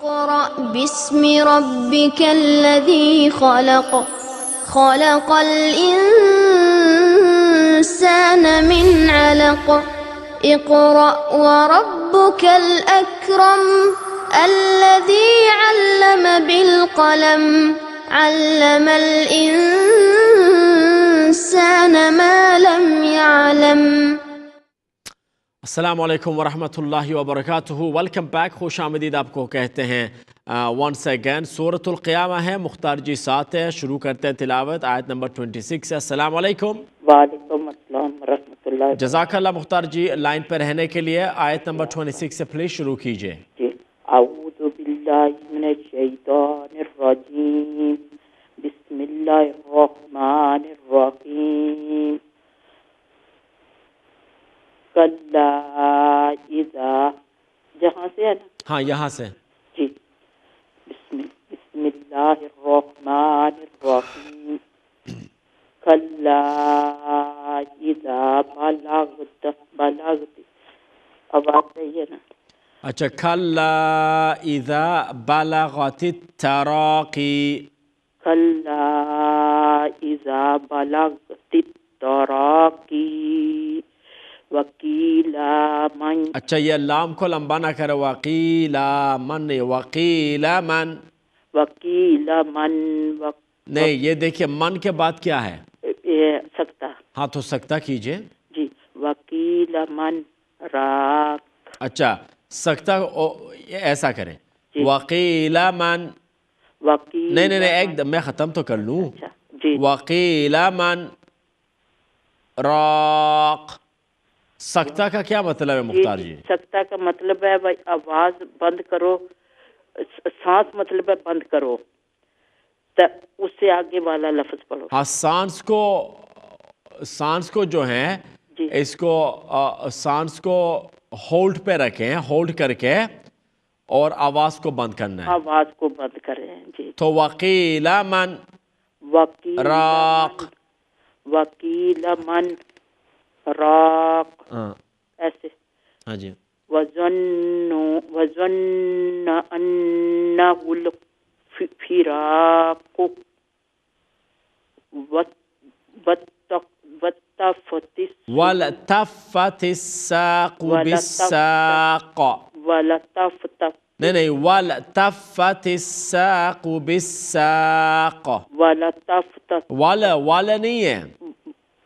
اقرأ باسم ربك الذي خلق خلق الإنسان من علق اقرأ وربك الأكرم الذي علم بالقلم علم الإنسان ما لم يعلم. السلام علیکم ورحمۃ اللہ وبرکاتہ. Welcome back. خوش آمدید آپ کو کہتے ہیں ونس اگین. سورۃ القیامہ ہے. مختار جی ساتھ ہے. شروع کرتے ہیں تلاوت. آیت نمبر 26 ہے. السلام علیکم. وعلیکم السلام ورحمۃ اللہ. جزاک اللہ مختار جی لائن پہ رہنے کے لیے. آیت نمبر 26 سے پلیز شروع کیجئے. جی اعوذ باللہ من الشیطان الرجیم بسم اللہ الرحمن الرحیم. کلا اذا جہاں سے ہے نا؟ ہاں یہاں سے. جی بسم اللہ الرحمن الرحیم. کلا اذا بلغت آواز صحیح ہے نا؟ اچھا. کلا اذا بلغت التراقی. کلا اذا بلغت التراقی وکیلا من. اچھا یہ لام کو لمبا نہ کرے. وقیلا من نہیں. وقیلا من. وکیلا من نہیں یہ دیکھیے من کے بعد کیا ہے؟ سکتا. ہاں تو سکتا کیجئے. جی وکیلا من راک. اچھا سکتا ایسا کریں. جی. وقیلا من. وکیلا نہیں ایک دم میں ختم تو کر لوں. اچھا جی. وقیلا من راق. سکتا کا کیا مطلب ہے مختار جی؟ سکتا کا مطلب ہے بھائی آواز بند کرو. سانس مطلب ہے بند کرو. اس سے آگے والا لفظ پڑھو. ہاں سانس کو جو ہے جی. اس کو سانس کو ہولڈ پہ رکھیں. ہولڈ کر کے اور آواز کو بند کرنا ہے. آواز کو بند کریں. جی. تو وقیلا من راق. وکیلا من راق ایسے. ہاں جی. وظن انہ الفراق والتفت الساق بالساق. نہیں والتفت الساق بالساق. والا نہیں ہے.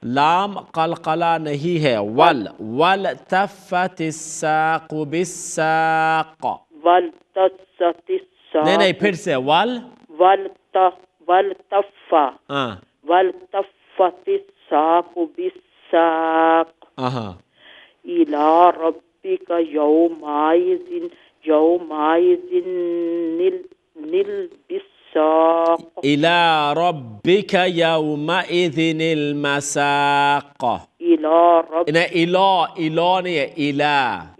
لام قلقلہ نہیں ہے. والتفت الساق بالساق. نہیں پھر سے والتفت الساق بالساق الى ربك يومئذ البساق. إلى ربك يومئذ المساق.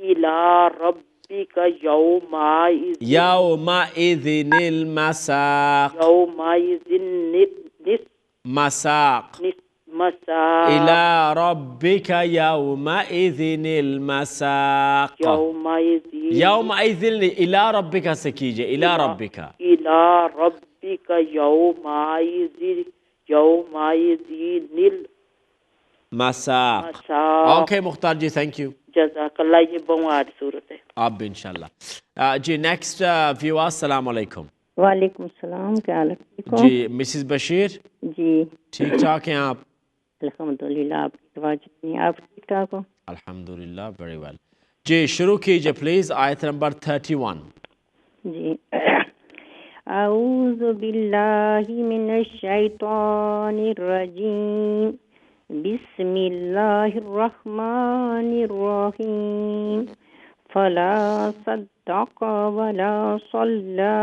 إلى ربك يومئذ المساق. مساق. إلى ربك يومئذ المساق. يومئذ إلى ربك سے کیجئے. إلى ربك يومئذ المساق. Okay Mukhtar ji thank you. جزاک اللہ. یہ بواد صورت ہے. آپ بھی انشاءاللہ. جی نیکسٹ ویور. السلام علیکم. وعلیکم السلام. کیا حال ہے؟ جی مسز بشیر جی ٹھیک ٹھاک ہیں آپ؟ الحمدللہ. آپ کی دعا جتنی. آپ ٹھیک ٹھاک ہو؟ الحمدللہ ویری ویل. جی شروع کیجئے پلیز. آیت نمبر 31. جی اعوذ باللہ من الشیطان الرجیم بسم اللہ الرحمن الرحیم. فلا صدق ولا صلی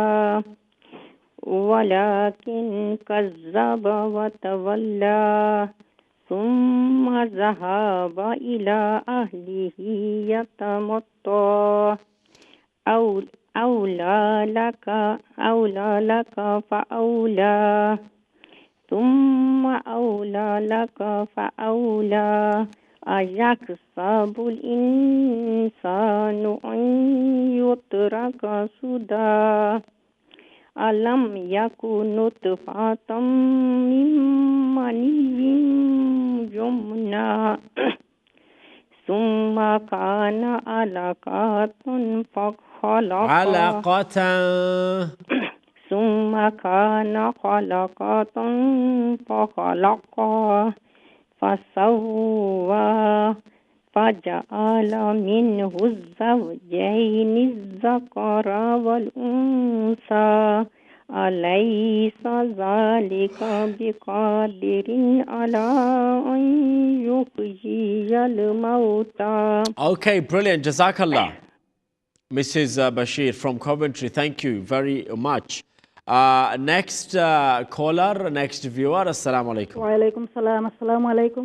ولكن كذب وتولى ثم ذهب إلى أهله يتمطى. أولى لك فأولى ثم أولى لك فأولى. أيحسب الإنسان أن putra sudah alam yakunu nutfatan min maniyyin yumna summa kana alaqatan fakhalaqa علقة ثم كان خلقة فخلق فسوى فجعل منه الزوجين الذكر والأنثى أليس ذلك بقادر على أن يحيي الموتى. Okay, brilliant. Jazakallah. Mrs. Bashir from Coventry, thank you very much. Next caller, next viewer, Assalamu alaikum. Wa alaikum salam. Assalamu alaikum.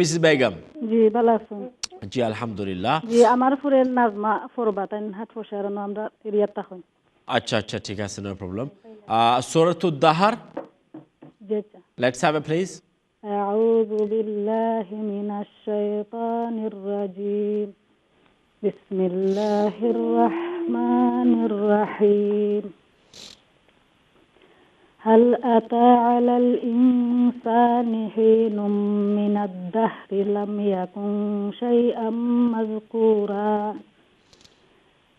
Mrs. Begum. জি ভালো আছেন? জি আলহামদুলিল্লাহ। জি আমার ফুরের নাজমা ফরবাতান হাত ফশারন আমরা এরিয়াটা হই। আচ্ছা আচ্ছা ঠিক আছে, no problem. Suratul Dahar. G Let's have it please. أعوذ بالله من الشيطان الرجيم. بسم الله الرحمن الرحيم. هل أتى على الإنسان حين من الدهر لم يكن شيئا مذكورا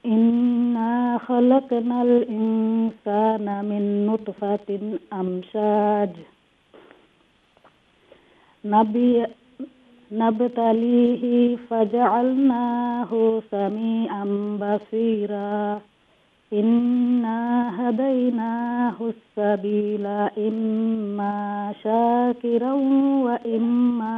إنا خلقنا الإنسان من نطفة أمشاج نبتليه فجعلناه سميعا بصيرا إنا هديناه السبيل إما شاكرا وإما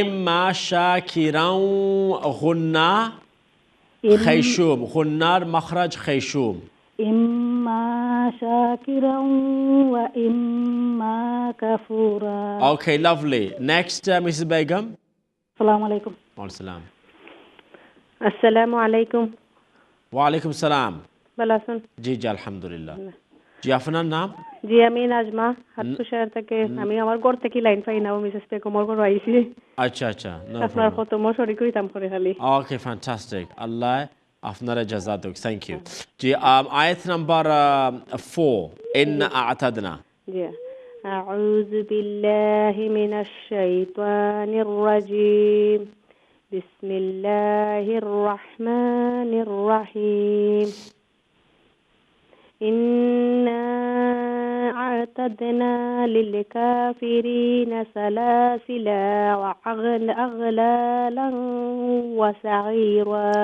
إما شاكرا غنى خيشوم غنار مخرج خيشوم. إما شاكرا وإما كفورا. Okay, lovely. Next, Mrs. Begum. السلام عليكم. Waalaikumsalam. السلام عليكم. ওয়ালাইকুম সালাম। ভালো আছেন? জি জি আলহামদুলিল্লাহ। জি আপনার নাম? জি আমি নাজমা হাটপুশার থেকে। আমি আমার ঘর থেকে লাইন পাই না, মিসেস বেগমের ঘর আইছি। আচ্ছা আচ্ছা, আপনার কত মো সরি কইতাম করে খালি। ওকে ফ্যান্টাস্টিক, আল্লাহ আপনারা জাযা দিক। Thank you. জি আয়াত নাম্বার 4 ইন্না আ'তাদনা। জি আউযু বিল্লাহি মিনাশ শাইতানির রাজীম। بسم الله الرحمن الرحيم إنا أعتدنا للكافرين سلاسل وأغلالا وسعيرا.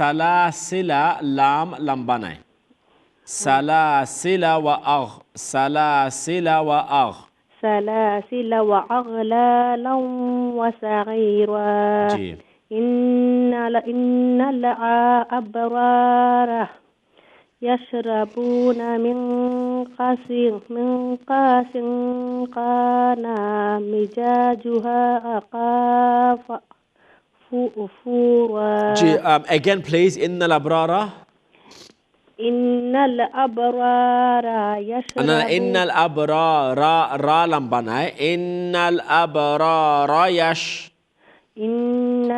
سلاسل لام لمبانه سلاسل وأغ سلاسل وأغ سلاسل وأغلالا وسعيرا. إن الأبرار يشربون من كاس كان مزاجها كافورا. again please. إن الأبرار إن الأبرار يشربون. إن الأبرار را لمبانه إن الأبرار إن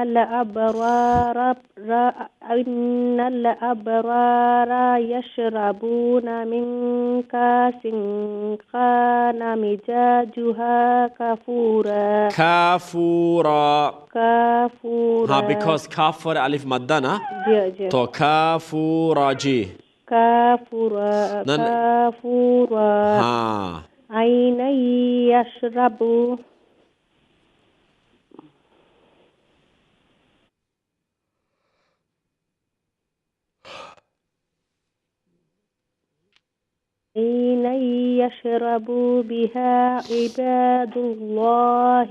الأبرار يشربون من كاس كان مزاجها كافورا. كافورا كافورا. because كافر ألف مدنا جي تو كافورا جي كافورا كافورا. عينا يشرب عينا يشرب بها عباد الله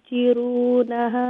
يفجرونها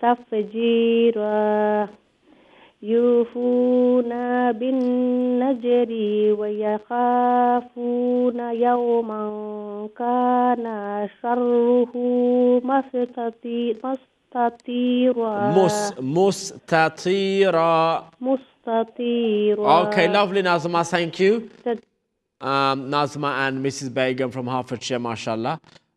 تفجيرا. يوفون بالنجر ويخافون يوما كان شره مستطيرا. مستطيرا. Okay, lovely Nazma, thank you. Nazma and Mrs. Begum from Hertfordshire, mashallah.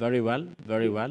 very well, very well.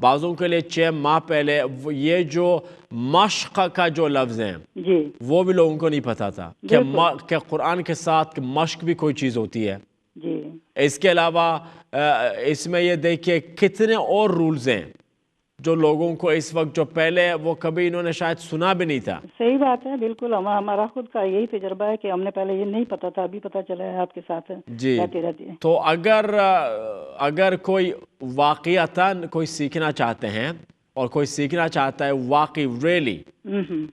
بعضوں کے لیے 6 ماہ پہلے یہ جو مشق کا جو لفظ ہیں جی وہ بھی لوگوں کو نہیں پتا تھا کہ قرآن کے ساتھ مشق بھی کوئی چیز ہوتی ہے. جی اس کے علاوہ اس میں یہ دیکھیے کتنے اور رولز ہیں جو لوگوں کو اس وقت جو پہلے وہ کبھی انہوں نے شاید سنا بھی نہیں تھا. صحیح بات ہے بالکل. ہمارا خود کا یہی تجربہ ہے کہ ہم نے پہلے یہ نہیں پتا تھا, ابھی پتا چلا ہے آپ کے ساتھ جی. رہتی ہے. تو اگر کوئی واقعتاً کوئی سیکھنا چاہتے ہیں اور کوئی سیکھنا چاہتا ہے واقعی ریلی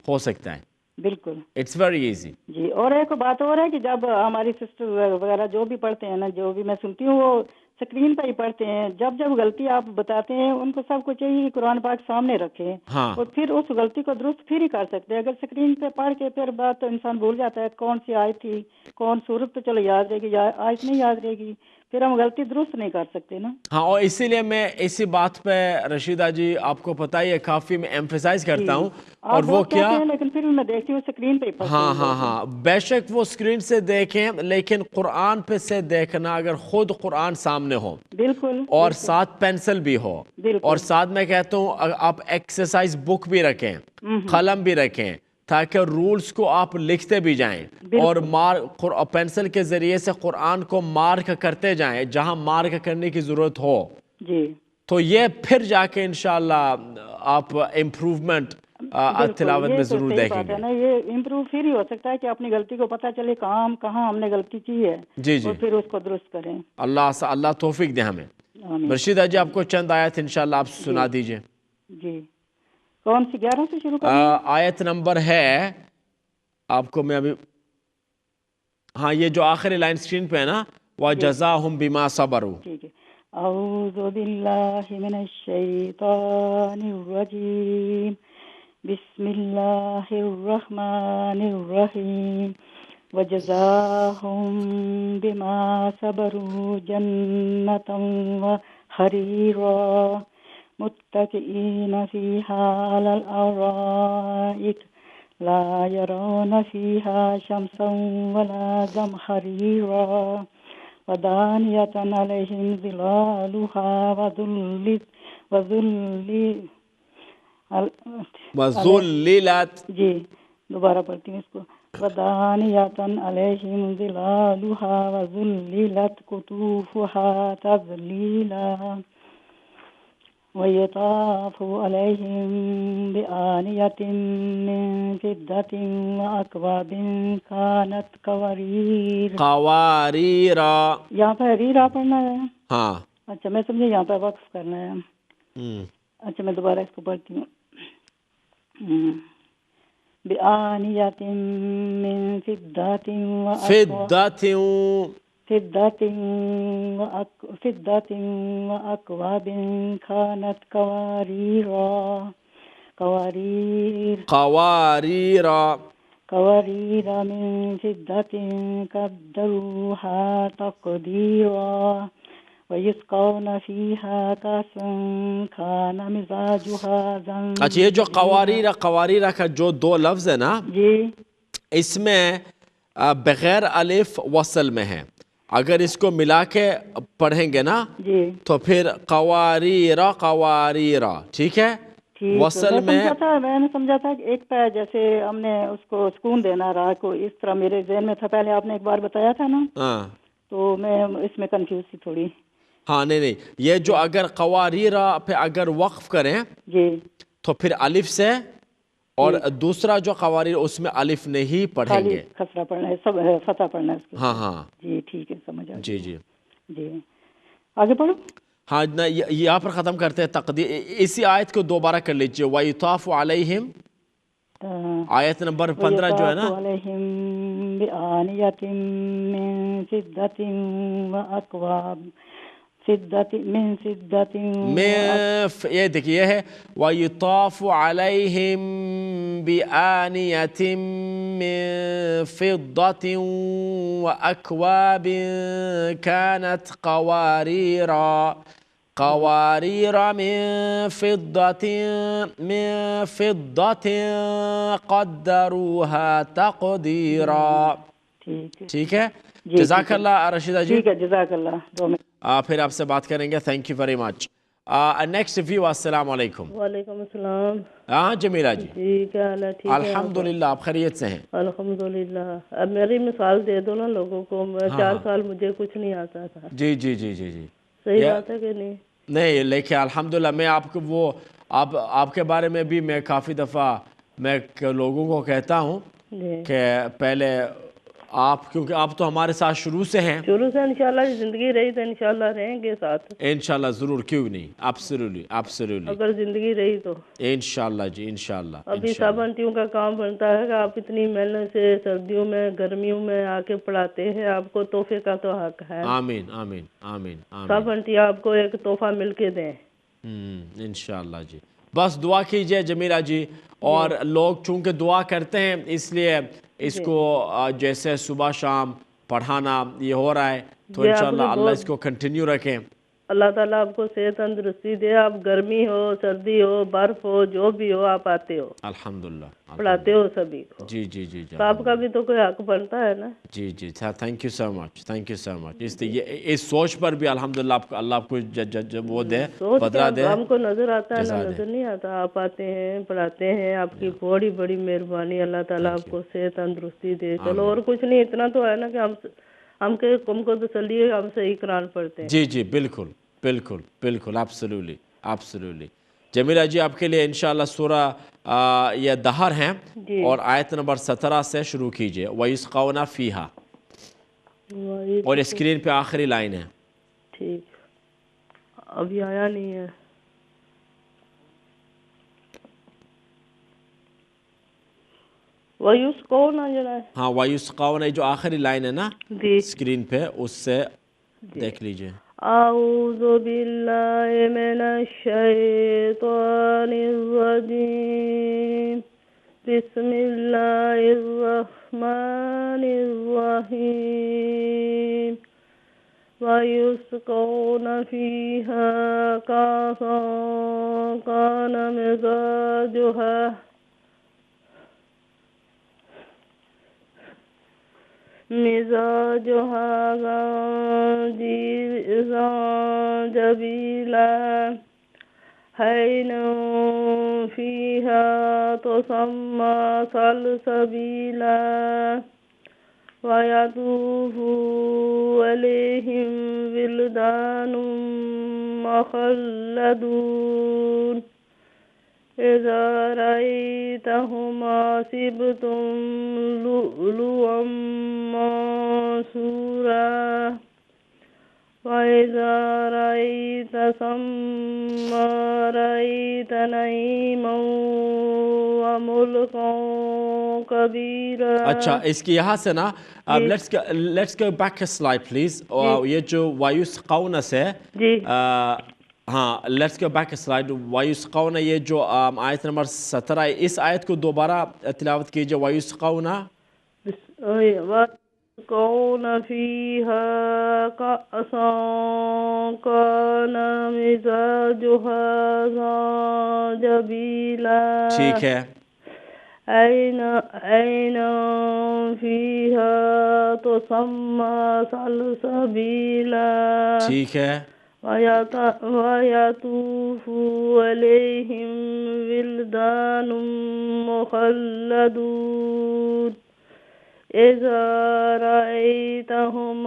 ہو سکتا ہے. بالکل اٹس ویری ایزی. جی. اور ایک بات اور ہے کہ جب ہماری سسٹر وغیرہ جو بھی پڑھتے ہیں نا, جو بھی میں سنتی ہوں وہ اسکرین پہ ہی پڑھتے ہیں. جب غلطی آپ بتاتے ہیں ان کو سب کو چاہیے کہ قرآن پاک سامنے رکھیں اور پھر اس غلطی کو درست پھر ہی کر سکتے ہیں. اگر اسکرین پہ پڑھ کے پھر بات تو انسان بھول جاتا ہے کون سی آیت تھی, کون صورت, تو چلو یاد رہے گی, آیت نہیں یاد رہے گی, پھر ہم غلطی درست نہیں کر سکتے نا. ہاں, اور اسی لیے میں اسی بات پہ رشیدہ جی آپ کو پتہ ہی ہے کافی میں ایمفیسائز کرتا ہوں. اور وہ کیا, لیکن پھر میں دیکھتی ہوں اسکرین پہ پڑھتی ہوں. ہاں بے شک وہ اسکرین سے دیکھیں, لیکن قرآن پہ سے دیکھنا اگر خود قرآن سامنے ہو بالکل اور ساتھ پینسل بھی ہو اور ساتھ میں کہتا ہوں آپ ایکسرسائز بک بھی رکھیں, قلم بھی رکھیں, تاکہ رولز کو آپ لکھتے بھی جائیں اور پینسل کے ذریعے سے قرآن کو مارک کرتے جائیں جہاں مارک کرنے کی ضرورت ہو. جی. تو یہ پھر جا کے انشاءاللہ آپ امپروومنٹ تلاوت میں ضرور دیکھیں گے. یہ امپروو پھر ہی ہو سکتا ہے کہ اپنی غلطی کو پتہ چلے کہاں ہم نے غلطی کی ہے. جی جی. اور پھر اس کو درست کریں. اللہ توفیق دے ہمیں. رشیدہ جی آپ کو چند آیت انشاءاللہ آپ سنا دیجئے. جی. کون سی 11 سے شروع کریں؟ آیت نمبر ہے آپ کو میں ابھی, ہاں یہ جو آخری لائن سکرین پہ ہے نا, وَجَزَاهُمْ بِمَا صَبَرُوا. ٹھیک ہے. اعوذ باللہ من الشیطان الرجیم, بسم اللہ الرحمن الرحیم, وَجَزَاهُمْ بِمَا صَبَرُوا جَنَّةً وَحَرِيرًا مُتَّكِئِينَ فِيهَا عَلَى الْأَرَائِكِ لا يرون فيها شمسا ولا زمهريرا ودانية عليهم ظلالها وذللت. جی دوبارہ پڑھتی ہوں اس کو. ودانية عليهم ظلالها وذللت قطوفها تذليلا ويطاف عليهم بآنية من فضة وأكواب كانت قواريرا. یہاں پہ ریرا پڑھنا ہے. ہاں اچھا میں سمجھے یہاں پہ وقف کرنا ہے. اچھا میں دوبارہ اس کو پڑھتی ہوں. بآنية من فضة وأكواب كانت قوارير من فضة قدروها تقديرا ويسقون فيها كأسا كان مزاجها زنجبيلا. اچھا یہ جو قواریرہ کا جو 2 لفظ ہے نا, جی اس میں بغیر الف وصل میں ہے. اگر اس کو ملا کے پڑھیں گے نا جی تو پھر قواریرہ, ٹھیک ہے. وصل میں نے سمجھا تھا کہ ایک پہ جیسے ہم نے اس کو سکون دینا رہا کو, اس طرح میرے ذہن میں تھا. پہلے آپ نے ایک بار بتایا تھا نا, تو میں اس میں کنفیوز تھی تھوڑی. ہاں نہیں یہ جو اگر قواریرہ پہ اگر وقف کریں جی تو پھر الف سے, اور دوسرا جو قواریر اس میں الف نہیں پڑھیں گے, خسرہ پڑھنا ہے, سب فتح پڑھنا ہے اس کو. ہاں جی ٹھیک ہے سمجھ آ گئی. جی آگے پڑھو. ہاں یہاں پر ختم کرتے ہیں تقدیر. اسی آیت کو دوبارہ کر لیجئے. وَيُطَافُ عَلَيْهِمْ, آیت نمبر 15 جو ہے نا, عَلَيْهِمْ بِآنِيَةٍ مِّن فِضَّةٍ وَأَكْوَابٍ من فضة یہ دیکھیے یہ ہے وَيُطَافُ عَلَيْهِمْ بِآنِيَةٍ مِّن فِضَّةٍ وَأَكْوَابٍ كَانَتْ قوارير من فضة قدروها تقديرا. ٹھیک ہے. جزاک اللہ رشیدہ جی. ٹھیک ہے جزاک اللہ. پھر آپ سے بات کریں گے. Thank you very much. Next view. السلام علیکم. وعلیکم السلام. ہاں جمیلہ جی. جی کیا حال ہے؟ ٹھیک ہے الحمدللہ آپ خیریت سے ہیں؟ الحمدللہ. اب میری مثال دے دو نا لوگوں کو. 4 سال مجھے کچھ نہیں آتا تھا. جی جی جی جی جی. صحیح بات ہے کہ نہیں؟ نہیں لیکن الحمدللہ میں آپ کو وہ آپ کے بارے میں بھی میں کافی دفعہ میں لوگوں کو کہتا ہوں کہ پہلے آپ، کیونکہ آپ تو ہمارے ساتھ شروع سے ہیں. شروع سے انشاءاللہ زندگی رہی تو انشاءاللہ رہیں گے ساتھ. انشاءاللہ ضرور، کیوں نہیں. Absolutely absolutely. اگر زندگی رہی تو انشاءاللہ جی انشاءاللہ. ابھی سب آنٹیوں کا کام بنتا ہے کہ آپ اتنی محنت سے سردیوں میں گرمیوں میں آ کے پڑھاتے ہیں. آپ کو تحفے کا تو حق ہے. آمین آمین آمین آمین. سب آنٹی آپ کو ایک تحفہ مل کے دیں. انشاءاللہ جی. بس دعا کیجئے جمیلہ جی. اور لوگ چونکہ دعا کرتے ہیں اس لیے اس کو جیسے صبح شام پڑھانا یہ ہو رہا ہے تو انشاءاللہ اللہ اس کو کنٹینیو رکھیں. اللہ تعالیٰ آپ کو صحت تندرستی دے. آپ گرمی ہو سردی ہو برف ہو جو بھی ہو آپ آتے ہو الحمدللہ پڑھاتے ہو سبھی کو. جی جی جی جی. تو آپ کا بھی تو کوئی حق بنتا ہے نا. جی جی. Thank you so much. Thank you so much. اس سوچ پر بھی الحمدللہ آپ کو اللہ آپ کو وہ دے بدلہ دے. ہم کو نظر آتا ہے نا نظر نہیں آتا. آپ آتے ہیں پڑھاتے ہیں. آپ کی بڑی بڑی مہربانی. اللہ تعالیٰ آپ کو صحت تندرستی دے. چلو اور کچھ نہیں اتنا تو ہے نا کہ ہم کو تسلی ہے ہم صحیح قرآن پڑھتے ہیں. جی جی بالکل بالکل بالکل. Absolutely absolutely. جمیلہ جی آپ کے لیے انشاءاللہ سورہ یہ دہر ہیں اور آیت نمبر 17 سے شروع کیجئے. وَيُسْقَوْنَ فِيهَا. اور اسکرین پہ آخری لائن ہے. ٹھیک ابھی آیا نہیں ہے. وَيُسْقَوْنَ جو ہے ہاں وَيُسْقَوْنَ جو آخری لائن ہے نا اسکرین پہ اس سے دیکھ لیجئے. اعوذ باللہ من الشیطان الرجیم. بسم اللہ الرحمن الرحیم. وَيُسْقَوْنَ فِيهَا كَأْسًا كَانَ مزاجها زنجبيلا عينا فيها تسمى سلسبيلا. ويطوف عليهم ولدان مخلدون. إذا رأيتهم حسبتم لؤلؤا منثورا. وإذا رأيت ثم رأيت نعيما وملكا كبيرا. اچھا اس کی یہاں سے نا let's go back a slide please. یہ جو وَيُسْقَوْنَ سے ہاں let's go back a slide. وَيُسْقَوْنَ یہ جو آیت نمبر 17 ہے اس آیت کو دوبارہ تلاوت کیجئے. وَيُسْقَوْنَ وَيُسْقَوْنَ فِيهَا كَأْسًا كَانَ مِزَاجُهَا زَنجَبِيلًا. ٹھیک ہے. عَيْنًا فِيهَا تُسَمَّى سَلْسَبِيلًا. ٹھیک ہے. وَيَطُوفُ عَلَيْهِمْ وِلْدَانٌ مُخَلَّدُونَ. إِذَا رَأَيْتَهُمْ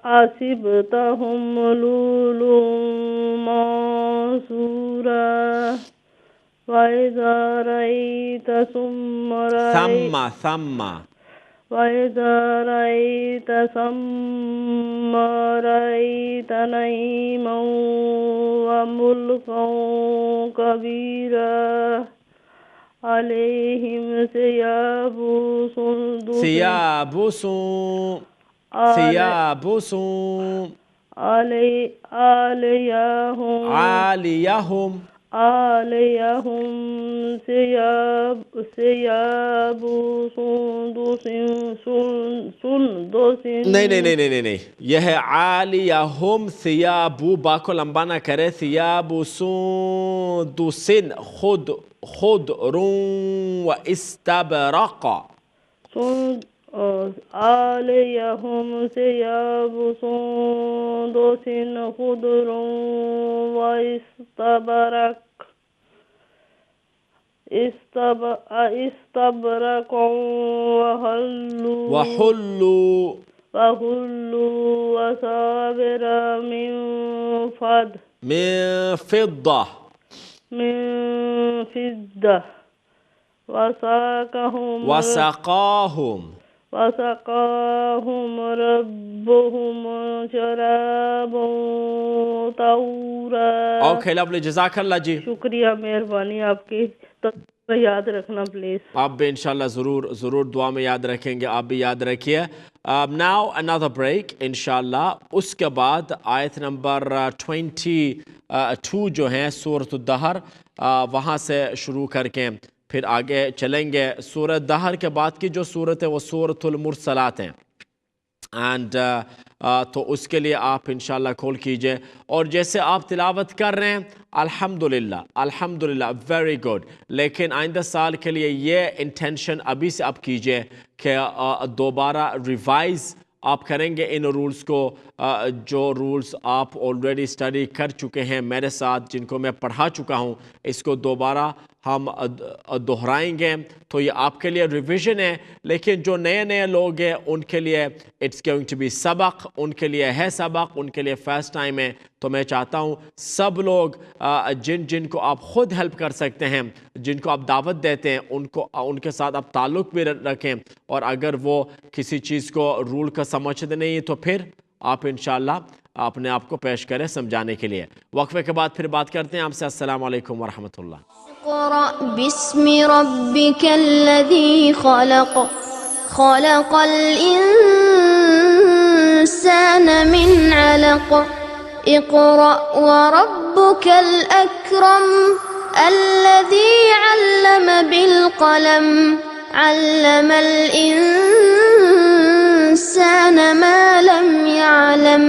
حَسِبْتَهُمْ لُؤْلُؤًا منثورا. وَإِذَا رَأَيْتَ وَإِذَا رَأَيْتَ ثَمَّ رَأَيْتَ نَعِيمًا وَمُلْكًا كَبِيرًا. عَلَيْهِمْ ثِيَابُ سُنْدُسٍ عَلَيْهِمْ ثِيَابُ سُنْدُسٍ. نہیں یہ ہے عَالِيَهُمْ ثِيَابُ. با کو لمبا نہ کرے. ثِيَابُ سُنْدُسٍ خضر وَإِسْتَبْرَقَ. عَلَيْهِمْ ثِيَابُ سُنْدُسٍ خُضْرٌ وَإِسْتَبْرَقٌ وحلوا وَحُلُّوا أَسَاوِرَ من فضة فضة وسقاهم ربهم شرابا طهورا. اوکے لولی، جزاک اللہ جی. شکریہ، مہربانی آپ کی. تو یاد رکھنا پلیز. آپ بھی انشاءاللہ ضرور دعا میں یاد رکھیں گے. آپ بھی یاد رکھیے. ناؤ another break انشاءاللہ. اس کے بعد آیت نمبر 22 جو ہیں سورۃ الدہر، وہاں سے شروع کر کے پھر آگے چلیں گے. سورۃ دہر کے بعد کی جو سورت ہے وہ سورۃ المرسلات ہیں. اینڈ تو اس کے لیے آپ انشاءاللہ کھول کیجئے. اور جیسے آپ تلاوت کر رہے ہیں الحمدللہ ویری گڈ، لیکن آئندہ سال کے لیے یہ انٹینشن ابھی سے آپ کیجئے کہ دوبارہ ریوائز آپ کریں گے ان رولز کو. جو رولز آپ آلریڈی اسٹڈی کر چکے ہیں میرے ساتھ، جن کو میں پڑھا چکا ہوں، اس کو دوبارہ ہم دہرائیں گے. تو یہ آپ کے لیے ریویژن ہے، لیکن جو نئے لوگ ہیں ان کے لیے اٹس گوئنگ ٹو بی سبق، ان کے لیے ہے سبق، ان کے لیے فرسٹ ٹائم ہے. تو میں چاہتا ہوں سب لوگ جن کو آپ خود ہیلپ کر سکتے ہیں، جن کو آپ دعوت دیتے ہیں، ان کے ساتھ آپ تعلق بھی رکھیں. اور اگر وہ کسی چیز کو رول کا سمجھتے نہیں تو پھر آپ انشاءاللہ اپنے آپ کو پیش کریں سمجھانے کے لیے. وقفے کے بعد پھر بات کرتے ہیں آپ سے. السلام علیکم ورحمۃ اللہ. اقرأ باسم ربك الذي خلق خلق الإنسان من علق اقرأ وربك الأكرم الذي علم بالقلم علم الإنسان ما لم يعلم